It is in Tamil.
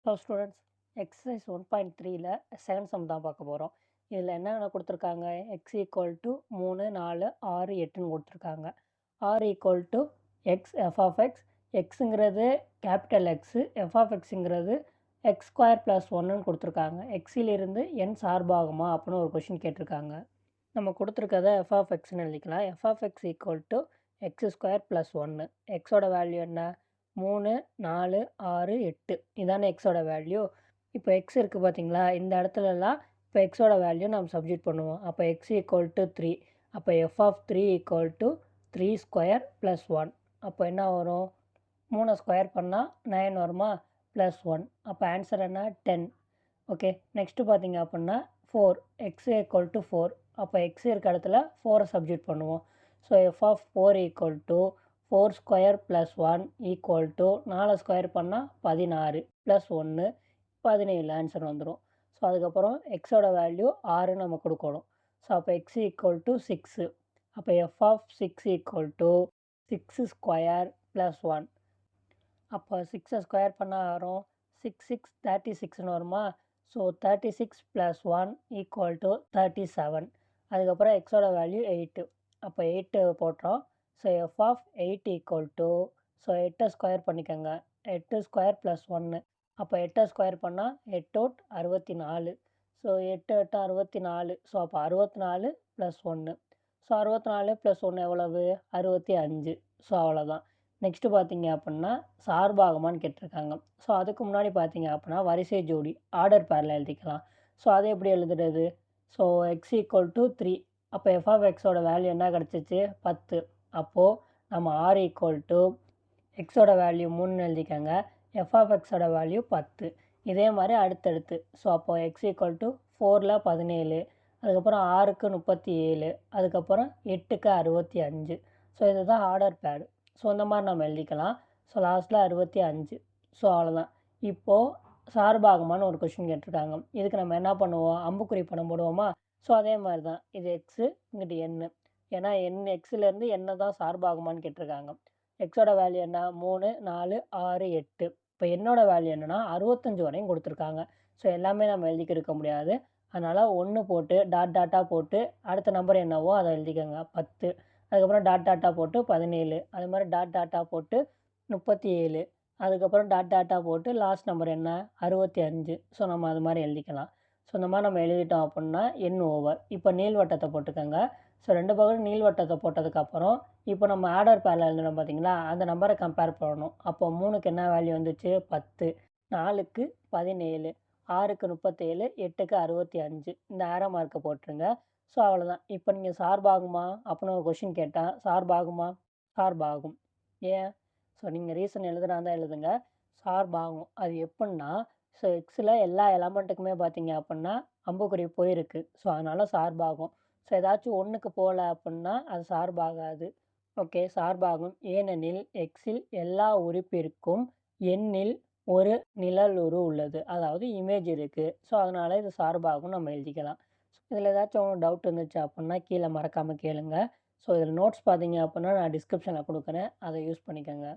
Hello students, exercise 1.3ல செகண்ட் சம் தான் பார்க்க போகிறோம். இதில் என்னென்ன கொடுத்துருக்காங்க, x ஈக்குவல் டு 3 4 6 8ன்னு கொடுத்துருக்காங்க. r equal to X F of X, எக்ஸுங்கிறது கேபிட்டல் எக்ஸு, எஃப் ஆஃப் எக்ஸுங்கிறது எக்ஸ் ஸ்கொயர் ப்ளஸ் ஒன்றுன்னு கொடுத்துருக்காங்க. எக்ஸிலிருந்து என் சார்பாகுமா அப்படின்னு ஒரு கொஷின் கேட்டிருக்காங்க. நம்ம கொடுத்துருக்கத எஃப் ஆஃப் எக்ஸ்ன்னு எழுதிக்கலாம். F of X equal to X square plus ஒன்று. எக்ஸோட வேல்யூ என்ன, 3 4 6 8 இதானே எக்ஸோட வேல்யூ. இப்போ எக்ஸ் இருக்குது பார்த்தீங்களா, இந்த இடத்துலலாம் இப்போ எக்ஸோட வேல்யூ நம்ம சப்ஜெக்ட் பண்ணுவோம். அப்போ எக்ஸ் ஈக்குவல் டு 3, அப்போ F of 3 equal to 3 square plus 1. அப்போ என்ன வரும், 3 ஸ்கொயர் பண்ணால் 9 வருமா, ப்ளஸ் 1. அப்போ ஆன்சர் என்ன, 10. ஓகே, நெக்ஸ்ட்டு பார்த்தீங்க அப்படின்னா 4, எக்ஸ் ஈக்குவல் டு 4. அப்போ எக்ஸ் இருக்க இடத்துல 4 சப்ஜெக்ட் பண்ணுவோம். So F of 4 equal to 4 square plus 1 equal to 4 square பண்ணால் 16 ப்ளஸ் 1 17 ஆன்சர் வந்துடும். ஸோ அதுக்கப்புறம் எக்ஸோட வேல்யூ 6 நம்ம கொடுக்கணும். ஸோ அப்போ எக்ஸ் ஈக்குவல் டு 6. அப்போ F of 6 equal to 6 square plus 1. அப்போ 6 ஸ்கொயர் பண்ணால் வரும் 6 6 36ன்னு வருமா. So 36 plus 1 equal to 37. அதுக்கப்புறம் எக்ஸோட வேல்யூ 8. அப்போ 8 போட்டோம். So F of 8 equal to, so 8 square பண்ணிக்கோங்க, 8 ஸ்கொயர் ப்ளஸ் 1. அப்போ 8 ஸ்கொயர் பண்ணால் 8 அவுட் 64. ஸோ 8 8 64. ஸோ அப்போ 64 ப்ளஸ் 1. ஸோ 64 ப்ளஸ் 1 எவ்வளவு, 65. ஸோ அவ்வளோதான். நெக்ஸ்ட்டு பார்த்தீங்க அப்படின்னா சார்பாகுமான்னு கேட்டிருக்காங்க. ஸோ அதுக்கு முன்னாடி பார்த்தீங்க அப்படின்னா வரிசை ஜோடி ஆர்டர் பேரில் எழுதிக்கலாம். ஸோ அதை எப்படி எழுதுறது, ஸோ எக்ஸ் ஈக்குவல் டு 3. அப்போ எஃப் ஆஃப் எக்ஸோட வேல்யூ என்ன கிடச்சிச்சு, 10. அப்போது நம்ம ஆர் ஈக்குவல் டு எக்ஸோட வேல்யூ 3ன்னு எழுதிக்கோங்க, எஃப் ஆஃப் எக்ஸோட வேல்யூ 10. இதே மாதிரி அடுத்தடுத்து. ஸோ அப்போது எக்ஸ் ஈக்குவல் டு 4ல் 17, அதுக்கப்புறம் 6க்கு 37, அதுக்கப்புறம் 8க்கு 65. ஸோ இதுதான் ஆர்டர் பேடு. ஸோ இந்த மாதிரி நம்ம எழுதிக்கலாம். ஸோ லாஸ்ட்டில் 65. ஸோ அவ்வளோதான். இப்போது சார்பாகுமான்னு ஒரு கொஷின் கேட்டிருக்காங்க. இதுக்கு நம்ம என்ன பண்ணுவோம், அம்புக்குறி படம் போடுவோமா. ஸோ அதே மாதிரி தான், இது எக்ஸு, இங்கிட்டு எண்ணு. ஏன்னா எக்ஸ்லேருந்து என்ன தான் சார்பாகுமான்னு கேட்டிருக்காங்க. எக்ஸோட வேல்யூ என்ன, 3 4 6 8. இப்போ என்னோட வேல்யூ என்னென்னா 65 வரையும் கொடுத்துருக்காங்க. ஸோ எல்லாமே நம்ம எழுதிக்கிருக்க முடியாது. அதனால் 1 போட்டு டாட் டாட்டாக போட்டு அடுத்த நம்பர் என்னவோ அதை எழுதிக்கோங்க, 10. அதுக்கப்புறம் டாட் டாட்டாக போட்டு 17. அது மாதிரி டாட் டாட்டாக போட்டு 37. அதுக்கப்புறம் டாட் டாட்டாக போட்டு லாஸ்ட் நம்பர் என்ன, 65. ஸோ நம்ம அது மாதிரி எழுதிக்கலாம். ஸோ இந்த மாதிரி நம்ம எழுதிட்டோம் அப்படின்னா எண் ஓவர். இப்போ நீள்வட்டத்தை போட்டுக்கோங்க. ஸோ 2 பக்கம் நீள்வட்டத்தை போட்டதுக்கப்புறம் இப்போ நம்ம ஆர்டர் பேரில் எழுதுனோம் பார்த்தீங்களா, அந்த நம்பரை கம்பேர் பண்ணணும். அப்போ 3க்கு என்ன வேல்யூ வந்துச்சு, 10, 4க்கு 17, 6க்கு 37, 8க்கு 65. இந்த ஆரோ மார்க்கை போட்டுருங்க. ஸோ அவ்வளோதான். இப்போ நீங்கள் சார்பாகுமா அப்படின்னு ஒரு கொஷின் கேட்டால் சார்பாகுமா, சார்பாகும். ஏன், ஸோ நீங்கள் ரீசன் எழுதுனா தான் எழுதுங்க, சார்பாகும். அது எப்படின்னா, ஸோ எக்ஸில் எல்லா எலமெண்ட்டுக்குமே பார்த்தீங்க அப்படின்னா அம்புக்குறி போயிருக்கு. ஸோ அதனால் சார்பாகும். ஸோ ஏதாச்சும் ஒன்றுக்கு போகல அப்படின்னா அது சார்பாகாது. ஓகே, சார்பாகும். ஏனெனில் எக்ஸில் எல்லா உறுப்பிற்கும் எண்ணில் ஒரு நிழலுரு உள்ளது, அதாவது இமேஜ் இருக்குது. ஸோ அதனால் இது சார்பாகும் நம்ம எழுதிக்கலாம். இதில் ஏதாச்சும் டவுட் இருந்துச்சு அப்படின்னா கீழே மறக்காமல் கேளுங்க. ஸோ இதில் நோட்ஸ் பார்த்தீங்க அப்படின்னா நான் டிஸ்கிரிப்ஷனில் கொடுக்குறேன், அதை யூஸ் பண்ணிக்கோங்க.